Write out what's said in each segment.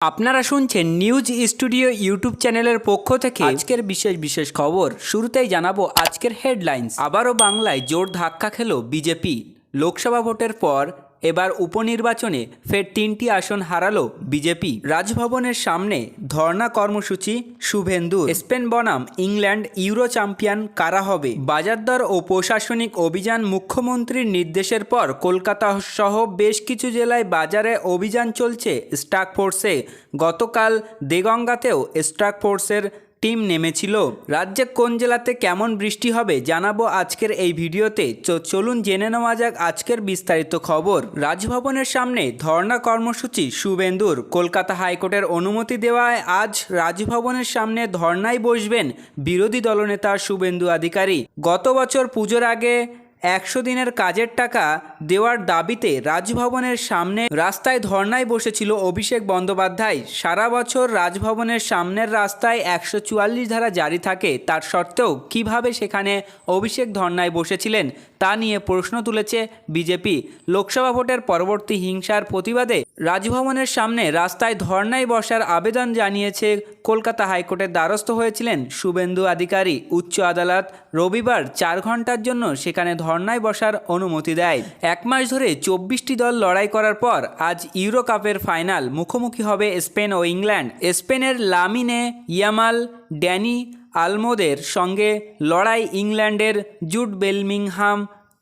আপনারা শুনছেন news studio YouTube চ্যানেলের পক্ষ থেকে আজকের বিশেষ খবর। শুরুতেই জানাবো আজকের হেডলাইন্স। আবারও বাংলায় জোর ধাক্কা খেল বিজেপি। লোকসভা ভোটের পর এবার উপনির্বাচনে ফের 3টি আসন হারালো বিজেপি। রাজভবনের সামনে ধর্ণা কর্মসূচি শুভেন্দুর। স্পেন বনাম ইংল্যান্ড ইউরো চ্যাম্পিয়ন কারা হবে? বাজারদর ও প্রশাসনিক অভিযান। মুখ্যমন্ত্রীর নির্দেশের পর কলকাতা সহ বেশ কিছু জেলায় বাজারে অভিযান চলছে স্টাক ফোর্সে। গতকাল দেগঙ্গাতেও স্টাক ফোর্সের টিম নেমেছিল। রাজ্যে কোন জেলাতে কেমন বৃষ্টি হবে জানাবো আজকের এই ভিডিওতে। চলুন জেনে নেওয়া যাক আজকের বিস্তারিত খবর। রাজভবনের সামনে ধর্ণা কর্মসূচি শুভেন্দুর। কলকাতা হাইকোর্টের অনুমতি দেওয়ায় আজ রাজভবনের সামনে ধর্ণায় বসবেন বিরোধী দলনেতা শুভেন্দু অধিকারী। গত বছর পুজোর আগে 100 দিনের কাজের টাকা দেওয়ার দাবিতে রাজভবনের সামনে রাস্তায় ধর্নায় বসেছিল অভিষেক বন্দ্যোপাধ্যায়। সারা বছর রাজভবনের সামনের রাস্তায় 144 ধারা জারি থাকে, তার সত্ত্বেও কিভাবে সেখানে অভিষেক ধর্নায় বসেছিলেন তা নিয়ে প্রশ্ন তুলেছে বিজেপি। লোকসভা ভোটের পরবর্তী হিংসার প্রতিবাদে রাজভবনের সামনে রাস্তায় ধর্নায় বসার আবেদন জানিয়েছে কলকাতা হাইকোর্টের দ্বারস্থ হয়েছিলেন শুভেন্দু অধিকারী। উচ্চ আদালত রবিবার 4 ঘন্টার জন্য সেখানে ধর্নায় বসার অনুমতি দেয়। 1 মাস ধরে 24টি দল লড়াই করার পর আজ ইউরো কাপের ফাইনাল মুখোমুখি হবে স্পেন ও ইংল্যান্ড। স্পেনের লামিনে ইয়ামাল, ড্যানি আলমোদের সঙ্গে লড়াই ইংল্যান্ডের জুড বেলমিংহাম,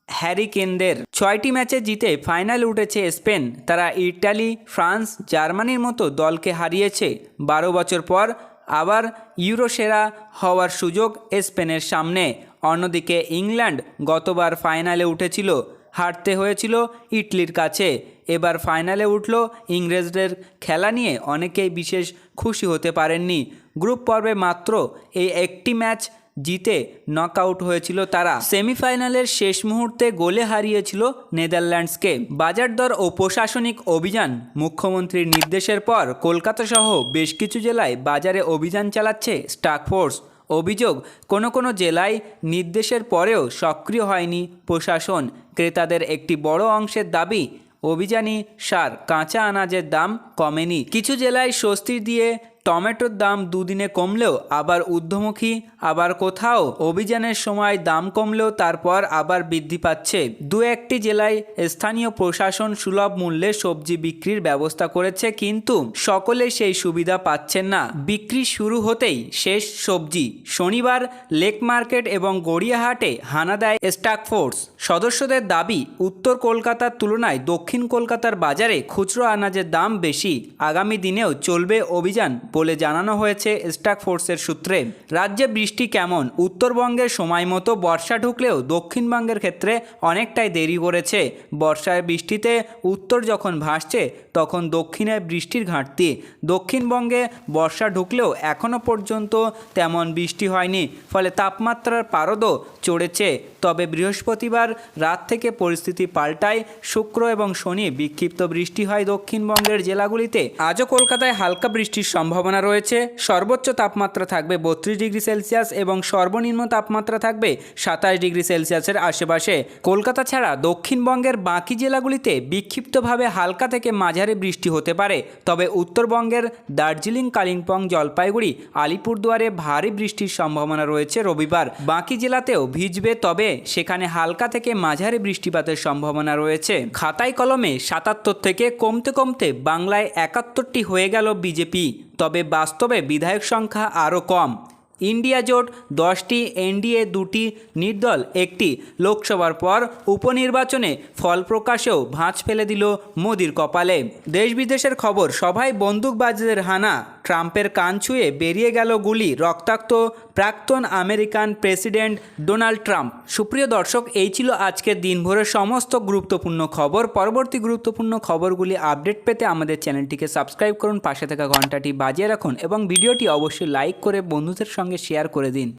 হ্যারি কেনদের। 6টি ম্যাচে জিতে ফাইনালে উঠেছে স্পেন। তারা ইটালি, ফ্রান্স, জার্মানির মতো দলকে হারিয়েছে। 12 বছর পর আবার ইউরো সেরা হওয়ার সুযোগ স্পেনের সামনে। অন্যদিকে ইংল্যান্ড গতবার ফাইনালে উঠেছিল, হারতে হয়েছিল ইটালির কাছে। এবার ফাইনালে উঠল ইংরেজদের। খেলা নিয়ে অনেকেই বিশেষ খুশি হতে পারেননি। গ্রুপ পর্বে মাত্র এই একটি ম্যাচ জিতে নকআউট হয়েছিল তারা। সেমিফাইনালের শেষ মুহূর্তে গোলে হারিয়েছিল নেদারল্যান্ডসকে। বাজারদর ও প্রশাসনিক অভিযান। মুখ্যমন্ত্রীর নির্দেশের পর কলকাতা সহ বেশ কিছু জেলায় বাজারে অভিযান চালাচ্ছে স্টাক ফোর্স। অভিযোগ, কোনো জেলায় নির্দেশের পরেও সক্রিয় হয়নি প্রশাসন। ক্রেতাদের একটি বড় অংশের দাবি, অভিযানী সার, কাঁচা আনাজের দাম কমেনি। কিছু জেলায় স্বস্তি দিয়ে টমেটোর দাম দুদিনে কমলেও আবার ঊর্ধ্বমুখী, আবার কোথাও অভিযানের সময় দাম কমলেও তারপর আবার বৃদ্ধি পাচ্ছে। 2-1টি জেলায় স্থানীয় প্রশাসন সুলভ মূল্যে সবজি বিক্রির ব্যবস্থা করেছে, কিন্তু সকলে সেই সুবিধা পাচ্ছেন না। বিক্রি শুরু হতেই শেষ সবজি। শনিবার লেক মার্কেট এবং গড়িয়াহাটে হানা দেয় স্টাক ফোর্স। সদস্যদের দাবি, উত্তর কলকাতার তুলনায় দক্ষিণ কলকাতার বাজারে খুচরো আনাজের দাম বেশি। আগামী দিনেও চলবে অভিযান বলে জানানো হয়েছে স্টাক ফোর্সের সূত্রে। রাজ্যে বৃষ্টি কেমন? উত্তরবঙ্গের সময় মতো বর্ষা ঢুকলেও দক্ষিণবঙ্গের ক্ষেত্রে অনেকটাই দেরি করেছে। বর্ষার বৃষ্টিতে উত্তর যখন ভাসছে তখন দক্ষিণে বৃষ্টির ঘাটতি। দক্ষিণবঙ্গে বর্ষা ঢুকলেও এখনও পর্যন্ত তেমন বৃষ্টি হয়নি, ফলে তাপমাত্রার পারদও চড়েছে। তবে বৃহস্পতিবার রাত থেকে পরিস্থিতি পাল্টায়। শুক্র এবং শনি বিক্ষিপ্ত বৃষ্টি হয় দক্ষিণবঙ্গের জেলাগুলিতে। আজও কলকাতায় হালকা বৃষ্টির সম্ভাবনা রয়েছে। সর্বোচ্চ তাপমাত্রা থাকবে 32 ডিগ্রি সেলসিয়াস এবং সর্বনিম্ন তাপমাত্রা থাকবে 27 ডিগ্রি সেলসিয়াসের আশেপাশে। কলকাতা ছাড়া দক্ষিণবঙ্গের বাকি জেলাগুলিতে বিক্ষিপ্তভাবে হালকা থেকে মাঝারি বৃষ্টি হতে পারে। তবে উত্তরবঙ্গের দার্জিলিং, কালিম্পং, জলপাইগুড়ি, আলিপুরদুয়ারে ভারী বৃষ্টির সম্ভাবনা রয়েছে রবিবার। বাকি জেলাতেও ভিজবে, তবে সেখানে হালকা থেকে মাঝারি বৃষ্টিপাতের সম্ভাবনা রয়েছে। খাতায় কলমে 77 থেকে কমতে কমতে বাংলায় 71টি হয়ে গেল বিজেপি। তবে বাস্তবে বিধায়ক সংখ্যা আরও কম। ইন্ডিয়া জোট 10টি, এনডিএ 2টি, নির্দল 1টি। লোকসভার পর উপনির্বাচনে ফল প্রকাশেও ভাঁজ ফেলে দিল মোদির কপালে। দেশ বিদেশের খবর। সভায় বন্দুকবাজদের হানা, ট্রাম্পের কান ছুঁয়ে বেরিয়ে গেল গুলি। রক্তাক্ত প্রাক্তন আমেরিকান প্রেসিডেন্ট ডোনাল্ড ট্রাম্প। সুপ্রিয় দর্শক, এই ছিল আজকের দিনভরের সমস্ত গুরুত্বপূর্ণ খবর। পরবর্তী গুরুত্বপূর্ণ খবরগুলি আপডেট পেতে আমাদের চ্যানেলটিকে সাবস্ক্রাইব করুন, পাশে থাকা ঘন্টাটি বাজিয়ে রাখুন এবং ভিডিওটি অবশ্যই লাইক করে বন্ধুদের সঙ্গে শেয়ার করে দিন।